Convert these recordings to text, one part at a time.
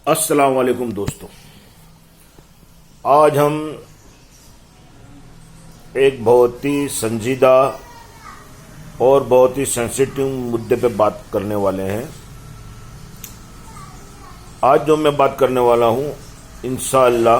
السلام علیکم دوستوں، آج ہم ایک بہت ہی سنجیدہ اور بہت ہی سینسیٹیو مدے پہ بات کرنے والے ہیں۔ آج جو میں بات کرنے والا ہوں انشاءاللہ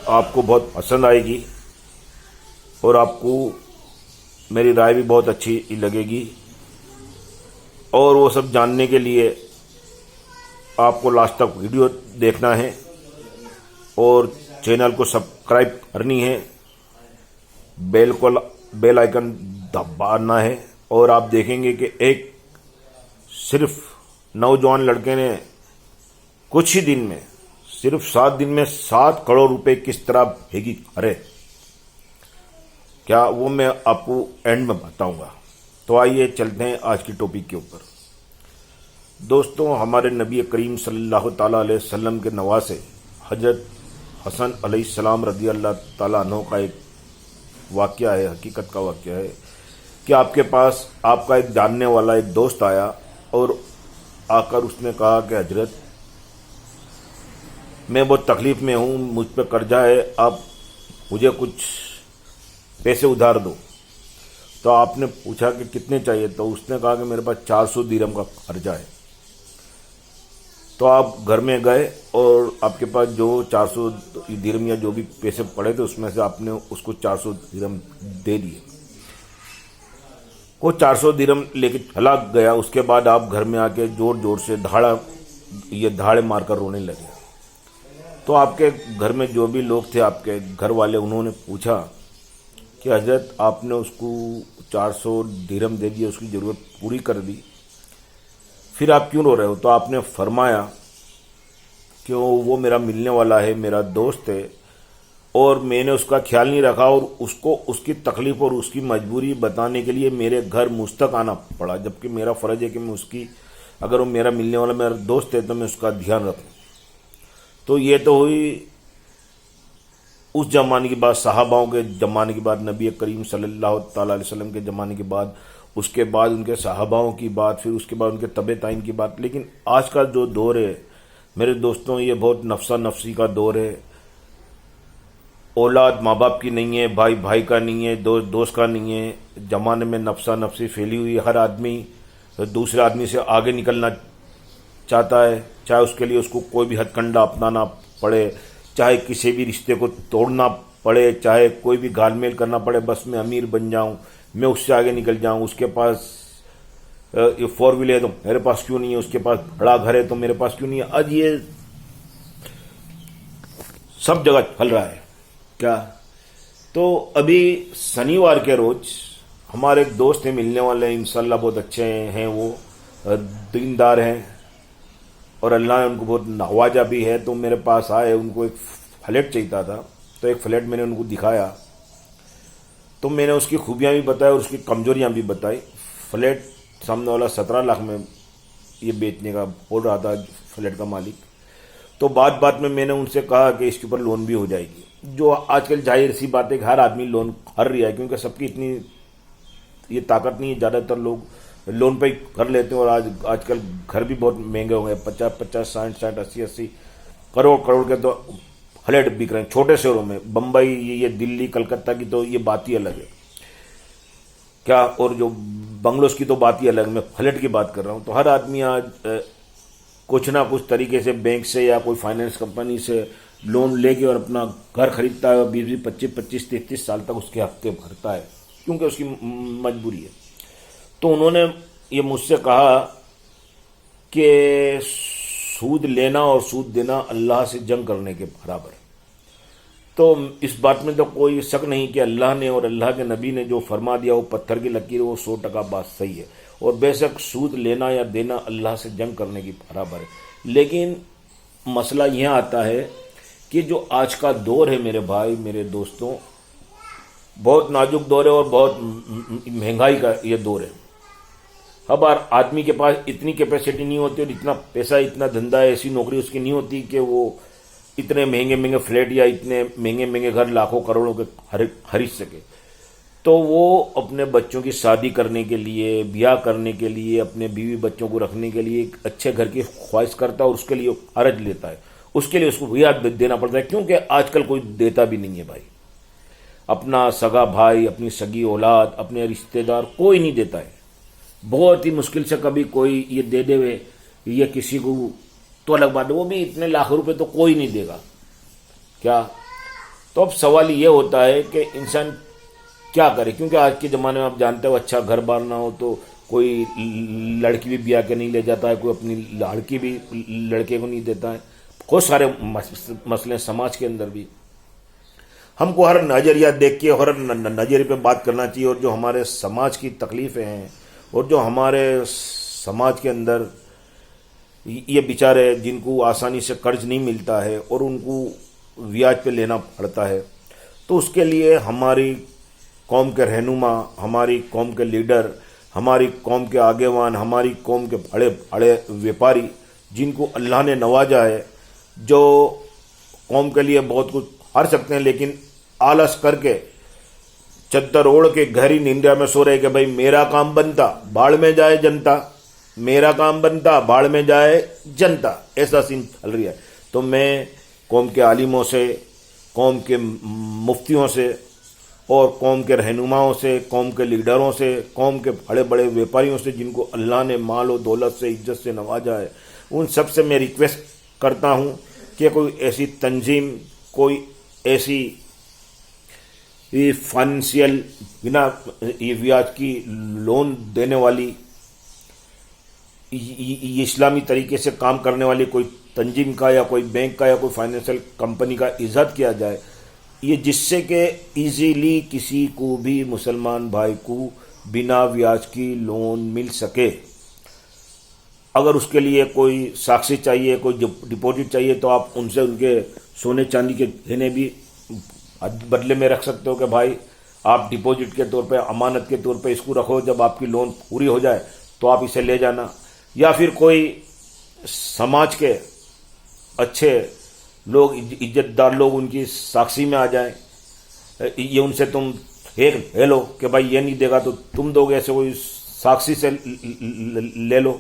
آپ کو بہت پسند آئے گی اور آپ کو میری رائے بھی بہت اچھی لگے گی، اور وہ سب جاننے کے لیے آپ کو لاسٹ تک ویڈیو دیکھنا ہے اور چینل کو سبسکرائب کرنی ہے، بیل آئیکن دبانا ہے، اور آپ دیکھیں گے کہ ایک صرف نوجوان لڑکے نے کچھ ہی دن میں، صرف 7 دن میں 7 کروڑ روپے کس طرح بھیگی کرے، کیا وہ میں آپ کو اینڈ میں بتاؤں گا۔ تو آئیے چلتے ہیں آج کی ٹاپک کے اوپر۔ دوستوں، ہمارے نبی کریم صلی اللہ تعالیٰ علیہ وسلم کے نواسے حضرت حسن علیہ السلام رضی اللہ تعالیٰ عنہ کا ایک واقعہ ہے، حقیقت کا واقعہ ہے کہ آپ کے پاس آپ کا ایک جاننے والا ایک دوست آیا اور آ کر اس نے کہا کہ حضرت میں بہت تکلیف میں ہوں، مجھ پہ قرضہ ہے، آپ مجھے کچھ پیسے ادھار دو۔ تو آپ نے پوچھا کہ کتنے چاہیے، تو اس نے کہا کہ میرے پاس 400 درہم کا قرضہ ہے۔ تو آپ گھر میں گئے اور آپ کے پاس جو 400 درہم یا جو بھی پیسے پڑے تھے اس میں سے آپ نے اس کو 400 درہم دے دیے۔ وہ 400 درہم لے کے چلا گیا۔ اس کے بعد آپ گھر میں آ کے زور زور سے دھاڑے مار کر رونے لگے۔ تو آپ کے گھر میں جو بھی لوگ تھے، آپ کے گھر والے، انہوں نے پوچھا کہ حضرت آپ نے اس کو 400 درہم دے دیے، اس کی ضرورت پوری کر دی، پھر آپ کیوں رو رہے ہو؟ تو آپ نے فرمایا کہ وہ میرا ملنے والا ہے، میرا دوست ہے، اور میں نے اس کا خیال نہیں رکھا، اور اس کو اس کی تکلیف اور اس کی مجبوری بتانے کے لیے میرے گھر مجھ تک آنا پڑا، جبکہ میرا فرض ہے کہ میں اس کی، اگر وہ میرا ملنے والا میرا دوست ہے تو میں اس کا دھیان رکھوں۔ تو یہ تو ہوئی اس زمانے کی بات، صحاباؤں کے زمانے کی بات، نبی کریم صلی اللہ تعالیٰ علیہ وسلم کے زمانے کی بات، اس کے بعد ان کے صحاباؤں کی بات، پھر اس کے بعد ان کے تبع تعین کی بات۔ لیکن آج کا جو دور ہے میرے دوستوں، یہ بہت نفسا نفسی کا دور ہے۔ اولاد ماں باپ کی نہیں ہے، بھائی بھائی کا نہیں ہے، دوست دوست کا نہیں ہے۔ زمانے میں نفسا نفسی پھیلی ہوئی ہے، ہر آدمی دوسرے آدمی سے آگے نکلنا چاہتا ہے، چاہے اس کے لیے اس کو کوئی بھی ہتھ کنڈا اپنانا پڑے، چاہے کسی بھی رشتے کو توڑنا پڑے، چاہے کوئی بھی گھال میل کرنا پڑے، بس میں امیر بن جاؤں، میں اس سے آگے نکل جاؤں، اس کے پاس یہ 4 ویلر ہے تو میرے پاس کیوں نہیں ہے، اس کے پاس بڑا گھر ہے تو میرے پاس کیوں نہیں ہے۔ آج یہ سب جگہ پھیل رہا ہے کیا۔ تو ابھی شنیوار کے روز ہمارے ایک دوست ہیں، ملنے والے ہیں، انشاءاللہ بہت اچھے ہیں، وہ دیندار ہیں اور اللہ نے ان کو بہت نوازا بھی ہے۔ تو میرے پاس آئے، ان کو ایک فلیٹ چاہیے تھا، تو ایک فلیٹ میں نے ان کو دکھایا، تو میں نے اس کی خوبیاں بھی بتائی اور اس کی کمزوریاں بھی بتائی۔ فلیٹ سامنے والا 17 لاکھ میں یہ بیچنے کا بول رہا تھا، فلیٹ کا مالک۔ تو بات میں نے ان سے کہا کہ اس کے اوپر لون بھی ہو جائے گی، جو آج کل ظاہر سی بات ہے کہ ہر آدمی لون کر رہا ہے، کیونکہ سب کی اتنی یہ طاقت نہیں ہے، زیادہ تر لوگ لون پہ ہی کر لیتے ہیں، اور آج کل گھر بھی بہت مہنگے ہو گئے، 50 60 80 کروڑ کے تو فلیٹ بک رہے ہیں چھوٹے شہروں میں، بمبئی، یہ دلی، کلکتہ کی تو یہ بات ہی الگ ہے کیا، اور جو بنگلوز کی تو بات ہی الگ، میں فلیٹ کی بات کر رہا ہوں۔ تو ہر آدمی آج کچھ نہ کچھ طریقے سے بینک سے یا کوئی فائنینس کمپنی سے لون لے کے اور اپنا گھر خریدتا ہے، اور 20 25 33 سال تک اس کے ہفتے بھرتا ہے، کیونکہ اس کی مجبوری ہے۔ تو انہوں نے یہ مجھ سے کہا کہ سود لینا اور سود دینا اللہ سے جنگ کرنے کے برابر ہے۔ تو اس بات میں تو کوئی شک نہیں کہ اللہ نے اور اللہ کے نبی نے جو فرما دیا وہ پتھر کی لکیر، وہ 100% بات صحیح ہے، اور بے شک سود لینا یا دینا اللہ سے جنگ کرنے کی برابر ہے۔ لیکن مسئلہ یہ آتا ہے کہ جو آج کا دور ہے میرے بھائی، میرے دوستوں، بہت نازک دور ہے اور بہت مہنگائی کا یہ دور ہے۔ اب آدمی کے پاس اتنی کیپیسٹی نہیں ہوتی اور اتنا پیسہ، اتنا دھندا، ایسی نوکری اس کی نہیں ہوتی کہ وہ اتنے مہنگے فلیٹ یا اتنے مہنگے گھر لاکھوں کروڑوں کے خرید سکے۔ تو وہ اپنے بچوں کی شادی کرنے کے لیے، بیاہ کرنے کے لیے، اپنے بیوی بچوں کو رکھنے کے لیے ایک اچھے گھر کی خواہش کرتا ہے اور اس کے لیے عرض لیتا ہے، اس کے لیے اس کو بیاہ دینا پڑتا ہے، کیونکہ آج کل کوئی دیتا بھی نہیں ہے بھائی، اپنا سگا بھائی، اپنی سگی اولاد، اپنے رشتہ دار کوئی نہیں دیتا ہے، بہت ہی مشکل سے کبھی کوئی یہ دے دے ہوئے یہ کسی کو تو الگ بات ہے، وہ بھی اتنے لاکھ روپے تو کوئی نہیں دے گا کیا. تو اب سوال یہ ہوتا ہے کہ انسان کیا کرے، کیونکہ آج کے زمانے میں آپ جانتے ہو اچھا گھر بار نہ ہو تو کوئی لڑکی بھی بیاہ کے نہیں لے جاتا ہے، کوئی اپنی لڑکی بھی لڑکے کو نہیں دیتا ہے، بہت سارے مسئلے سماج کے اندر بھی. ہم کو ہر نظریہ دیکھ کے ہر نظریے پہ بات کرنا چاہیے، اور جو ہمارے سماج کی تکلیفیں ہیں اور جو ہمارے سماج کے اندر یہ بیچارے جن کو آسانی سے قرض نہیں ملتا ہے اور ان کو بیاج پہ لینا پڑتا ہے، تو اس کے لیے ہماری قوم کے رہنما، ہماری قوم کے لیڈر، ہماری قوم کے آگیوان، ہماری قوم کے بڑے بڑے ویپاری جن کو اللہ نے نوازا ہے، جو قوم کے لیے بہت کچھ کر سکتے ہیں، لیکن آلس کر کے چدر اوڑھ کے گہری نندیا میں سو رہے کہ بھائی میرا کام بنتا باڑ میں جائے جنتا، میرا کام بنتا باڑ میں جائے جنتا، ایسا سین چل رہی ہے. تو میں قوم کے عالموں سے، قوم کے مفتیوں سے اور قوم کے رہنماؤں سے، قوم کے لیڈروں سے، قوم کے بڑے بڑے ویپاریوں سے جن کو اللہ نے مال و دولت سے، عزت سے نوازا ہے، ان سب سے میں ریکویسٹ کرتا ہوں کہ کوئی ایسی تنظیم، کوئی ایسی فائنینشیل بنا بیاج کی لون دینے والی، اسلامی طریقے سے کام کرنے والی کوئی تنظیم کا یا کوئی بینک کا یا کوئی فائنینشیل کمپنی کا ایجاد کیا جائے، یہ جس سے کہ ایزیلی کسی کو بھی مسلمان بھائی کو بنا بیاج کی لون مل سکے. اگر اس کے لیے کوئی ساکشی چاہیے، کوئی ڈپازٹ چاہیے، تو آپ ان سے ان کے سونے چاندی کے گہنے بھی بدلے میں رکھ سکتے ہو کہ بھائی آپ ڈپازٹ کے طور پہ، امانت کے طور پہ اس کو رکھو، جب آپ کی لون پوری ہو جائے تو آپ اسے لے جانا. یا پھر کوئی سماج کے اچھے لوگ، عزت دار لوگ ان کی ساکشی میں آ جائیں، یہ ان سے تم ایک لے لو کہ بھائی یہ نہیں دے گا تو تم دو گے، ایسے کوئی ساکشی سے لے لو.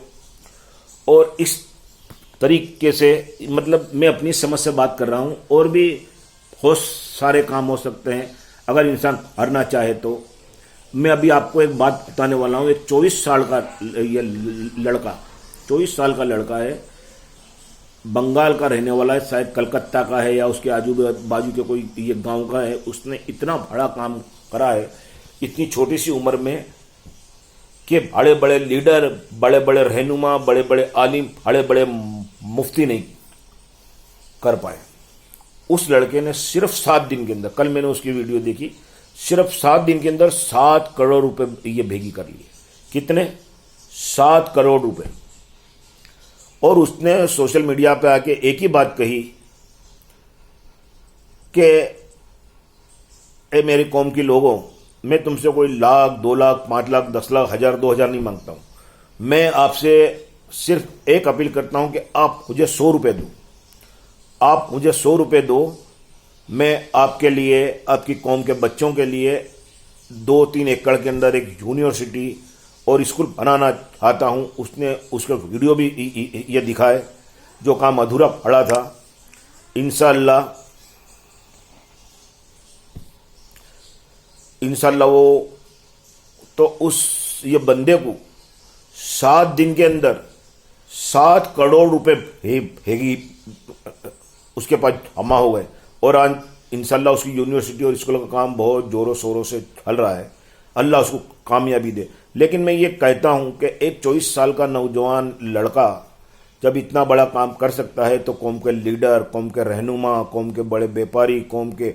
اور اس طریقے سے، مطلب میں اپنی سمجھ سے بات کر رہا ہوں، اور بھی بہت سارے کام ہو سکتے ہیں اگر انسان کرنا چاہے تو. میں ابھی آپ کو ایک بات بتانے والا ہوں. ایک 24 سال کا یہ لڑکا، 24 سال کا لڑکا ہے، بنگال کا رہنے والا ہے، شاید کلکتہ کا ہے یا اس کے آجو باجو کے کوئی یہ گاؤں کا ہے. اس نے اتنا بڑا کام کرا ہے اتنی چھوٹی سی عمر میں کہ بڑے بڑے لیڈر، بڑے بڑے رہنما، بڑے بڑے عالم، بڑے بڑے مفتی نہیں کر پائے. اس لڑکے نے صرف 7 دن کے اندر، کل میں نے اس کی ویڈیو دیکھی، صرف 7 دن کے اندر 7 کروڑ روپے یہ بھیگی کر لیے. کتنے؟ 7 کروڑ روپے. اور اس نے سوشل میڈیا پہ آ کے ایک ہی بات کہی کہ اے میری قوم کے لوگوں، میں تم سے کوئی لاکھ، 2 لاکھ، 5 لاکھ، 10 لاکھ، 1000، 2000 نہیں مانگتا ہوں. میں آپ سے صرف ایک اپیل کرتا ہوں کہ آپ مجھے 100 روپے دو. آپ مجھے 100 روپے دو، میں آپ کے لیے، آپ کی قوم کے بچوں کے لیے 2-3 ایکڑ کے اندر ایک یونیورسٹی اور اسکول بنانا چاہتا ہوں. اس نے اس کا ویڈیو بھی یہ دکھائے، جو کام ادھورا پڑا تھا. انشاءاللہ وہ تو اس یہ بندے کو 7 دن کے اندر 7 کروڑ روپے بھیگی اس کے پاس جمع ہو گئے. اور آج انشاءاللہ اس کی یونیورسٹی اور اسکول کا کام بہت زوروں شوروں سے چل رہا ہے. اللہ اس کو کامیابی دے. لیکن میں یہ کہتا ہوں کہ ایک 24 سال کا نوجوان لڑکا جب اتنا بڑا کام کر سکتا ہے، تو قوم کے لیڈر، قوم کے رہنما، قوم کے بڑے بیپاری، قوم کے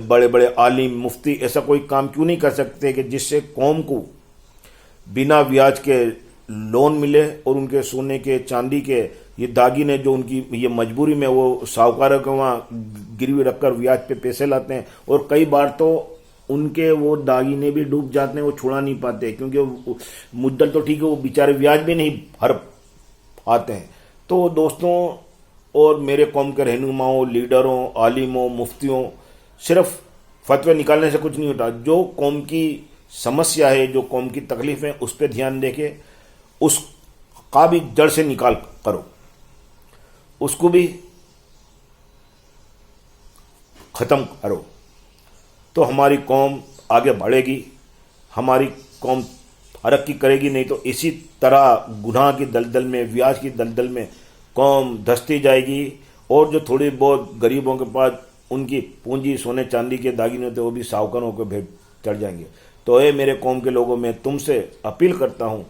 بڑے بڑے عالم، مفتی ایسا کوئی کام کیوں نہیں کر سکتے کہ جس سے قوم کو بنا بیاج کے لون ملے، اور ان کے سونے کے، چاندی کے یہ داگینے جو ان کی یہ مجبوری میں وہ ساہوکاروں کے وہاں گروی رکھ کر بیاج پہ پیسے لاتے ہیں، اور کئی بار تو ان کے وہ داگینے بھی ڈوب جاتے ہیں، وہ چھڑا نہیں پاتے، کیونکہ مدت تو ٹھیک ہے، وہ بیچارے بیاج بھی نہیں بھر پاتے ہیں. تو دوستوں اور میرے قوم کے رہنماؤں، لیڈروں، عالموں، مفتیوں، صرف فتوے نکالنے سے کچھ نہیں ہوتا. جو قوم کی سمسیا ہے, جو قوم کی تکلیف ہے, اس پہ دھیان دے کے اس کا بھی جڑ سے نکال کرو, اس کو بھی ختم کرو, تو ہماری قوم آگے بڑھے گی, ہماری قوم ترقی کرے گی. نہیں تو اسی طرح گناہ کی دلدل میں, ویاج کی دلدل میں قوم دھستی جائے گی, اور جو تھوڑی بہت غریبوں کے پاس ان کی پونجی سونے چاندی کے داغینے ہوتے وہ بھی ساہوکاروں کو بھیٹ چڑھ جائیں گے. تو اے میرے قوم کے لوگوں, میں تم سے اپیل کرتا ہوں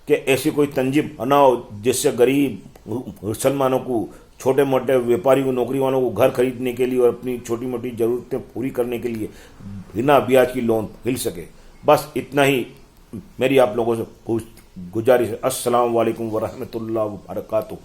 کہ ایسی کوئی تنظیم بناؤ جس سے غریب مسلمانوں کو, چھوٹے موٹے ویپاری کو, نوکری والوں کو گھر خریدنے کے لیے اور اپنی چھوٹی موٹی ضرورتیں پوری کرنے کے لیے بنا بیاج کی لون مل سکے. بس اتنا ہی میری آپ لوگوں سے گزارش ہے. السلام علیکم ورحمۃ اللہ وبرکاتہ.